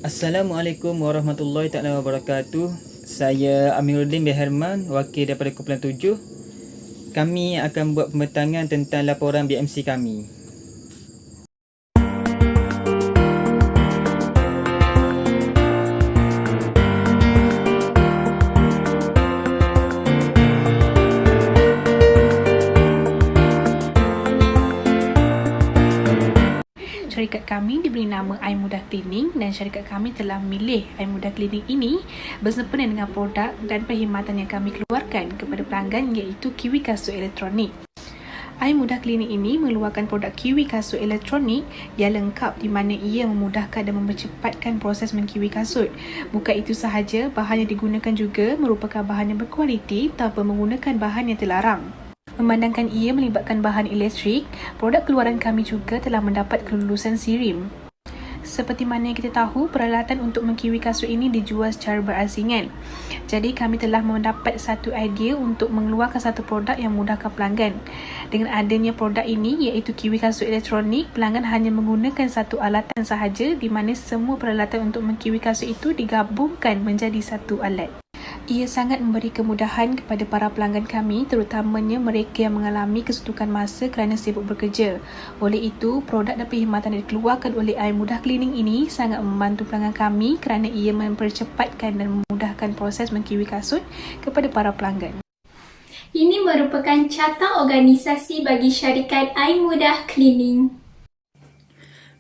Assalamualaikum warahmatullahi taala wabarakatuh. Saya Amiruddin bin Herman, wakil daripada Kumpulan 7. Kami akan buat pembentangan tentang laporan BMC kami. Syarikat kami diberi nama iMudah Cleaning dan syarikat kami telah memilih iMudah Cleaning ini bersempena dengan produk dan perkhidmatan yang kami keluarkan kepada pelanggan, iaitu Kiwi Kasut Elektronik. iMudah Cleaning ini mengeluarkan produk Kiwi Kasut Elektronik yang lengkap di mana ia memudahkan dan mempercepatkan proses mengkiwi kasut. Bukan itu sahaja, bahan yang digunakan juga merupakan bahan yang berkualiti tanpa menggunakan bahan yang terlarang. Memandangkan ia melibatkan bahan elektrik, produk keluaran kami juga telah mendapat kelulusan SIRIM. Seperti mana yang kita tahu, peralatan untuk mengkiwi kasut ini dijual secara berasingan. Jadi kami telah mendapat satu idea untuk mengeluarkan satu produk yang memudahkan pelanggan. Dengan adanya produk ini, iaitu Kiwi Kasut Elektronik, pelanggan hanya menggunakan satu alatan sahaja di mana semua peralatan untuk mengkiwi kasut itu digabungkan menjadi satu alat. Ia sangat memberi kemudahan kepada para pelanggan kami, terutamanya mereka yang mengalami kesuntukan masa kerana sibuk bekerja. Oleh itu, produk dan perkhidmatan yang dikeluarkan oleh iMudah Cleaning ini sangat membantu pelanggan kami kerana ia mempercepatkan dan memudahkan proses mengkiwi kasut kepada para pelanggan. Ini merupakan carta organisasi bagi syarikat iMudah Cleaning.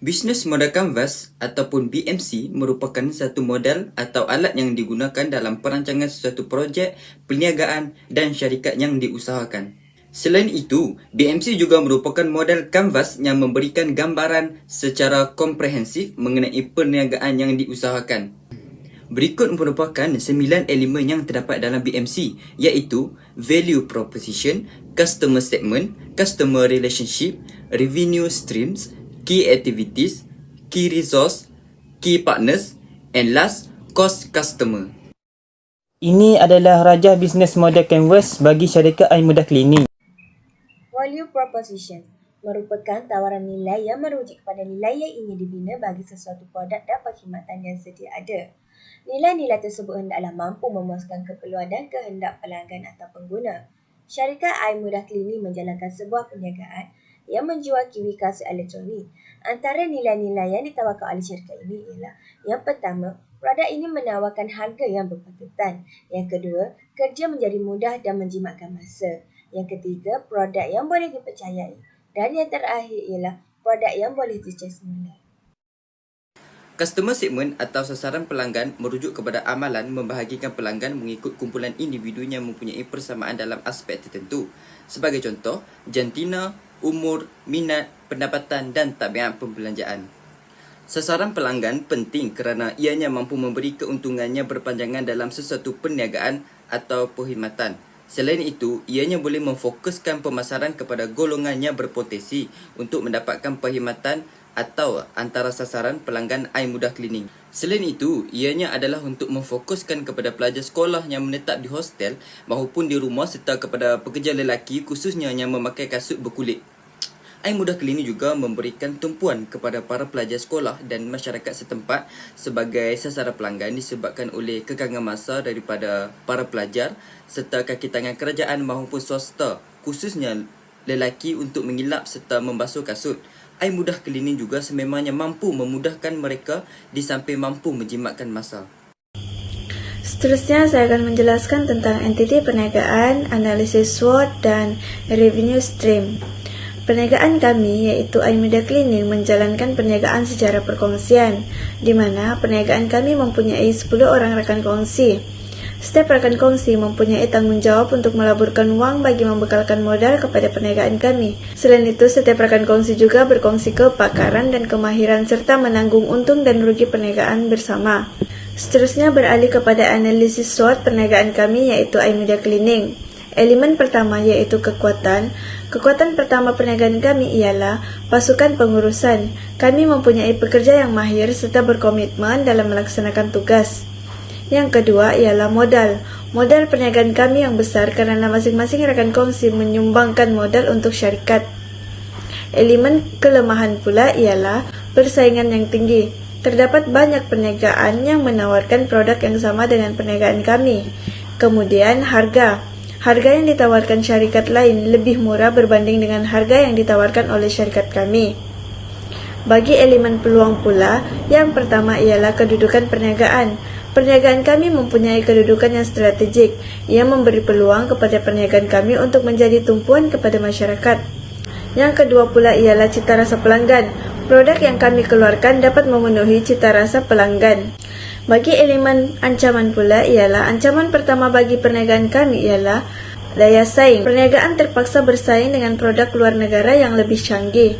Bisnes modal kanvas ataupun BMC merupakan satu modal atau alat yang digunakan dalam perancangan sesuatu projek, perniagaan dan syarikat yang diusahakan. Selain itu, BMC juga merupakan modal kanvas yang memberikan gambaran secara komprehensif mengenai perniagaan yang diusahakan. Berikut merupakan 9 elemen yang terdapat dalam BMC, iaitu Value Proposition, Customer Segment, Customer Relationship, Revenue Streams, Key Activities, Key Resource, Key Partners, and last, Cost Customer. Ini adalah rajah bisnes model canvas bagi syarikat iMudah Cleaning. Value Proposition merupakan tawaran nilai yang merujuk kepada nilai yang ingin dibina bagi sesuatu produk dan perkhidmatan yang sedia ada. Nilai-nilai tersebut hendaklah mampu memuaskan keperluan dan kehendak pelanggan atau pengguna. Syarikat iMudah Cleaning menjalankan sebuah perniagaan yang menjual kiwi kasut elektronik. Antara nilai-nilai yang ditawarkan oleh syarikat ini ialah: yang pertama, produk ini menawarkan harga yang berpatutan. Yang kedua, kerja menjadi mudah dan menjimatkan masa. Yang ketiga, produk yang boleh dipercayai. Dan yang terakhir ialah produk yang boleh dicek semula. Customer segment atau sasaran pelanggan merujuk kepada amalan membahagikan pelanggan mengikut kumpulan individu yang mempunyai persamaan dalam aspek tertentu. Sebagai contoh, jantina, umur, minat, pendapatan dan tabiat pembelanjaan. Sasaran pelanggan penting kerana ianya mampu memberi keuntungannya berpanjangan dalam sesuatu perniagaan atau perkhidmatan. Selain itu, ianya boleh memfokuskan pemasaran kepada golongan yang berpotensi untuk mendapatkan perkhidmatan atau antara sasaran pelanggan iMudah Cleaning. Selain itu, ianya adalah untuk memfokuskan kepada pelajar sekolah yang menetap di hostel maupun di rumah serta kepada pekerja lelaki khususnya yang memakai kasut berkulit. iMudah Cleaning juga memberikan tumpuan kepada para pelajar sekolah dan masyarakat setempat sebagai sasaran pelanggan disebabkan oleh kekangan masa daripada para pelajar serta kaki tangan kerajaan maupun swasta khususnya lelaki untuk mengilap serta membasuh kasut. iMudah Cleaning juga sememangnya mampu memudahkan mereka di samping mampu menjimatkan masa. Seterusnya saya akan menjelaskan tentang entiti perniagaan, analisis SWOT dan revenue stream. Perniagaan kami iaitu iMudah Cleaning menjalankan perniagaan secara perkongsian, di mana perniagaan kami mempunyai 10 orang rakan kongsi. Setiap rakan kongsi mempunyai tanggungjawab untuk melaburkan wang bagi membekalkan modal kepada perniagaan kami. Selain itu, setiap rakan kongsi juga berkongsi kepakaran dan kemahiran serta menanggung untung dan rugi perniagaan bersama. Seterusnya beralih kepada analisis SWOT perniagaan kami iaitu iMudah Cleaning. Elemen pertama iaitu kekuatan. Kekuatan pertama perniagaan kami ialah pasukan pengurusan. Kami mempunyai pekerja yang mahir serta berkomitmen dalam melaksanakan tugas. Yang kedua ialah modal. Modal perniagaan kami yang besar kerana masing-masing rakan kongsi menyumbangkan modal untuk syarikat. Elemen kelemahan pula ialah persaingan yang tinggi. Terdapat banyak perniagaan yang menawarkan produk yang sama dengan perniagaan kami. Kemudian harga. Harga yang ditawarkan syarikat lain lebih murah berbanding dengan harga yang ditawarkan oleh syarikat kami. Bagi elemen peluang pula, yang pertama ialah kedudukan perniagaan. Perniagaan kami mempunyai kedudukan yang strategik. Ia memberi peluang kepada perniagaan kami untuk menjadi tumpuan kepada masyarakat. Yang kedua pula ialah cita rasa pelanggan. Produk yang kami keluarkan dapat memenuhi cita rasa pelanggan. Bagi elemen ancaman pula ialah ancaman pertama bagi perniagaan kami ialah daya saing. Perniagaan terpaksa bersaing dengan produk luar negara yang lebih canggih.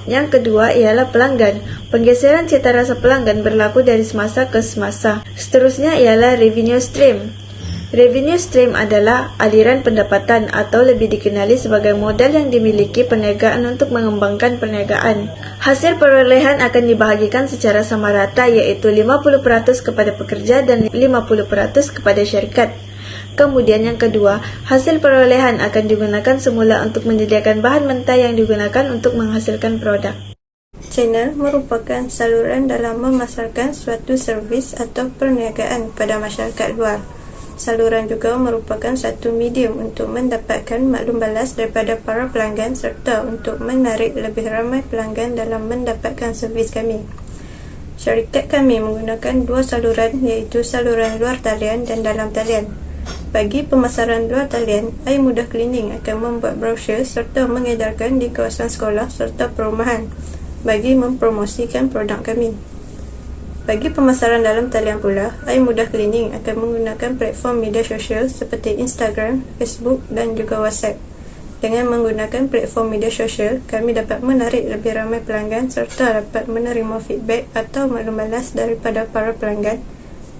Yang kedua ialah pelanggan. Penggeseran cita rasa pelanggan berlaku dari semasa ke semasa. Seterusnya ialah revenue stream. Revenue stream adalah aliran pendapatan atau lebih dikenali sebagai modal yang dimiliki perniagaan untuk mengembangkan perniagaan. Hasil perolehan akan dibahagikan secara sama rata iaitu 50% kepada pekerja dan 50% kepada syarikat. Kemudian yang kedua, hasil perolehan akan digunakan semula untuk menyediakan bahan mentah yang digunakan untuk menghasilkan produk. Channel merupakan saluran dalam memasarkan suatu servis atau perniagaan pada masyarakat luar. Saluran juga merupakan satu medium untuk mendapatkan maklum balas daripada para pelanggan serta untuk menarik lebih ramai pelanggan dalam mendapatkan servis kami. Syarikat kami menggunakan dua saluran iaitu saluran luar talian dan dalam talian. Bagi pemasaran luar talian, iMudah Cleaning akan membuat brosur serta mengedarkan di kawasan sekolah serta perumahan bagi mempromosikan produk kami. Bagi pemasaran dalam talian pula, iMudah Cleaning akan menggunakan platform media sosial seperti Instagram, Facebook dan juga WhatsApp. Dengan menggunakan platform media sosial, kami dapat menarik lebih ramai pelanggan serta dapat menerima feedback atau maklum balas daripada para pelanggan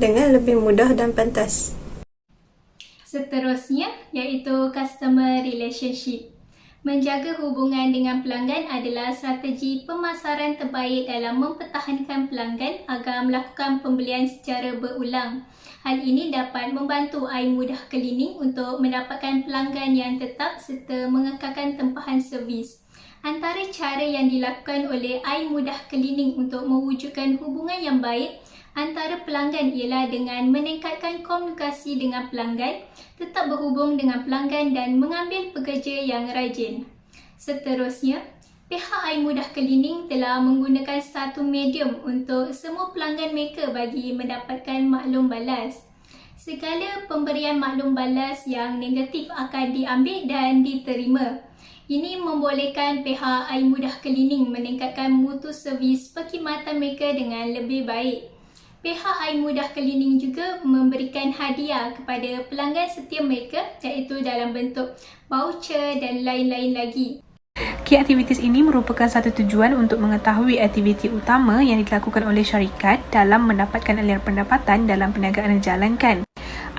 dengan lebih mudah dan pantas. Seterusnya iaitu customer relationship. Menjaga hubungan dengan pelanggan adalah strategi pemasaran terbaik dalam mempertahankan pelanggan agar melakukan pembelian secara berulang. Hal ini dapat membantu iMudah Cleaning untuk mendapatkan pelanggan yang tetap serta mengekalkan tempahan servis. Antara cara yang dilakukan oleh iMudah Cleaning untuk mewujudkan hubungan yang baik antara pelanggan ialah dengan meningkatkan komunikasi dengan pelanggan, tetap berhubung dengan pelanggan dan mengambil pekerja yang rajin. Seterusnya, pihak iMudah Cleaning telah menggunakan satu medium untuk semua pelanggan mereka bagi mendapatkan maklum balas. Segala pemberian maklum balas yang negatif akan diambil dan diterima. Ini membolehkan pihak iMudah Cleaning meningkatkan mutu servis perkhidmatan mereka dengan lebih baik. Pihak iMudah Cleaning juga memberikan hadiah kepada pelanggan setia mereka iaitu dalam bentuk voucher dan lain-lain lagi. Key aktivitis ini merupakan satu tujuan untuk mengetahui aktiviti utama yang dilakukan oleh syarikat dalam mendapatkan aliran pendapatan dalam perniagaan yang dijalankan.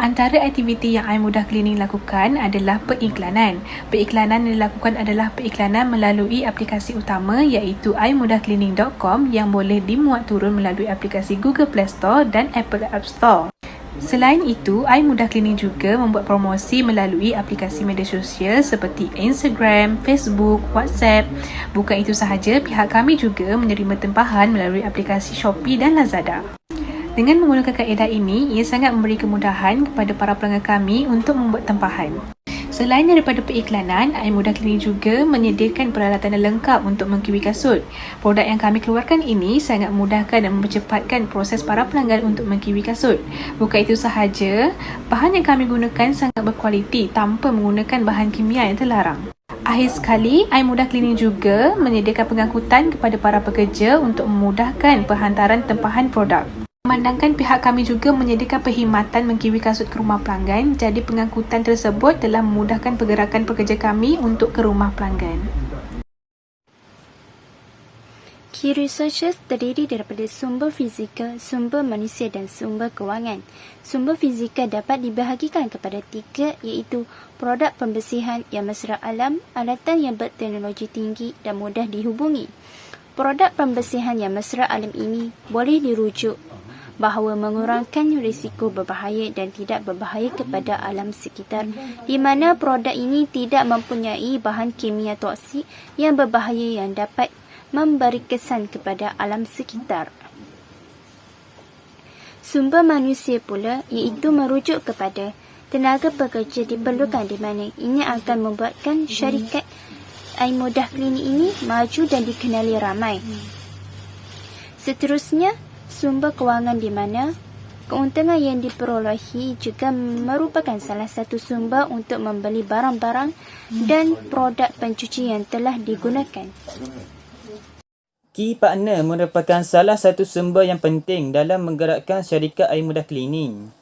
Antara aktiviti yang iMudah Cleaning lakukan adalah periklanan. Periklanan yang dilakukan adalah periklanan melalui aplikasi utama iaitu imudahcleaning.com yang boleh dimuat turun melalui aplikasi Google Play Store dan Apple App Store. Selain itu, iMudah Cleaning juga membuat promosi melalui aplikasi media sosial seperti Instagram, Facebook, WhatsApp. Bukan itu sahaja, pihak kami juga menerima tempahan melalui aplikasi Shopee dan Lazada. Dengan menggunakan kaedah ini, ia sangat memberi kemudahan kepada para pelanggan kami untuk membuat tempahan. Selain daripada periklanan, iMudah Cleaning juga menyediakan peralatan yang lengkap untuk mengkiwi kasut. Produk yang kami keluarkan ini sangat memudahkan dan mempercepatkan proses para pelanggan untuk mengkiwi kasut. Bukan itu sahaja, bahan yang kami gunakan sangat berkualiti tanpa menggunakan bahan kimia yang terlarang. Akhir sekali, iMudah Cleaning juga menyediakan pengangkutan kepada para pekerja untuk memudahkan penghantaran tempahan produk. Memandangkan pihak kami juga menyediakan perkhidmatan mengkiwi kasut ke rumah pelanggan, jadi pengangkutan tersebut telah memudahkan pergerakan pekerja kami untuk ke rumah pelanggan. Key resources terdiri daripada sumber fizikal, sumber manusia dan sumber kewangan. Sumber fizikal dapat dibahagikan kepada tiga iaitu produk pembersihan yang mesra alam, alatan yang berteknologi tinggi dan mudah dihubungi. Produk pembersihan yang mesra alam ini boleh dirujuk bahawa mengurangkan risiko berbahaya dan tidak berbahaya kepada alam sekitar, di mana produk ini tidak mempunyai bahan kimia toksik yang berbahaya yang dapat memberi kesan kepada alam sekitar. Sumber manusia pula iaitu merujuk kepada tenaga pekerja diperlukan di mana ini akan membuatkan syarikat iMudah Klinik ini maju dan dikenali ramai. Seterusnya, sumber kewangan di mana keuntungan yang diperolehi juga merupakan salah satu sumber untuk membeli barang-barang dan produk pencuci yang telah digunakan. Key partner merupakan salah satu sumber yang penting dalam menggerakkan syarikat iMudah Klinik.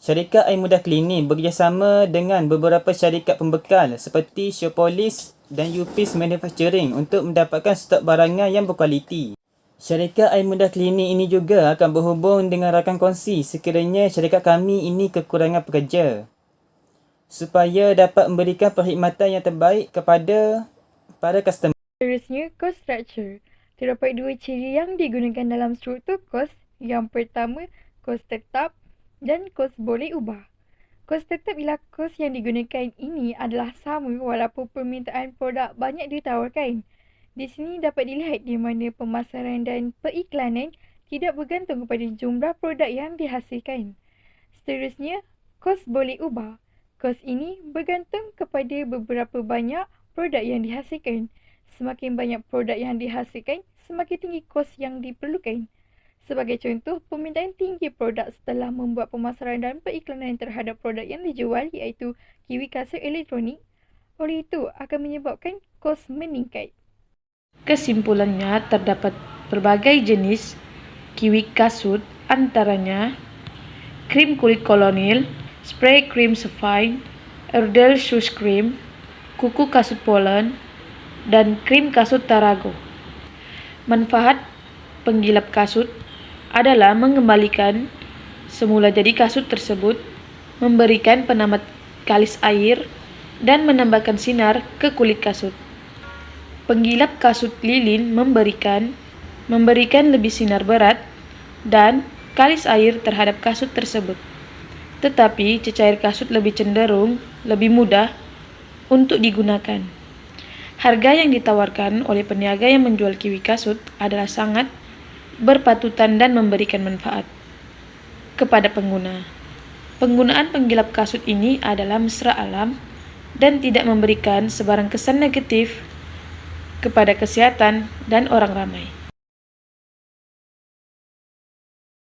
Syarikat iMudah Klinik bekerjasama dengan beberapa syarikat pembekal seperti Showpolis dan UPIS Manufacturing untuk mendapatkan stok barangan yang berkualiti. Syarikat iMudah Klinik ini juga akan berhubung dengan rakan kongsi sekiranya syarikat kami ini kekurangan pekerja supaya dapat memberikan perkhidmatan yang terbaik kepada para customer. Seterusnya, cost structure. Terdapat dua ciri yang digunakan dalam struktur kos. Yang pertama, kos tetap dan kos boleh ubah. Kos tetap ialah kos yang digunakan ini adalah sama walaupun permintaan produk banyak ditawarkan. Di sini dapat dilihat di mana pemasaran dan periklanan tidak bergantung kepada jumlah produk yang dihasilkan. Seterusnya, kos boleh ubah. Kos ini bergantung kepada beberapa banyak produk yang dihasilkan. Semakin banyak produk yang dihasilkan, semakin tinggi kos yang diperlukan. Sebagai contoh, permintaan tinggi produk setelah membuat pemasaran dan periklanan terhadap produk yang dijual iaitu kiwi kasut elektronik. Oleh itu, akan menyebabkan kos meningkat. Kesimpulannya, terdapat berbagai jenis kiwi kasut, antaranya krim kulit kolonil, spray krim Sefine, Erdel Shoes Cream, kuku kasut Poland, dan krim kasut Tarago. Manfaat penggilap kasut adalah mengembalikan semula jadi kasut tersebut, memberikan penamat kalis air, dan menambahkan sinar ke kulit kasut. Penggilap kasut lilin memberikan lebih sinar berat dan kalis air terhadap kasut tersebut. Tetapi cecair kasut lebih cenderung lebih mudah untuk digunakan. Harga yang ditawarkan oleh peniaga yang menjual kiwi kasut adalah sangat berpatutan dan memberikan manfaat kepada pengguna. Penggunaan penggilap kasut ini adalah mesra alam dan tidak memberikan sebarang kesan negatif kepada kesehatan dan orang ramai.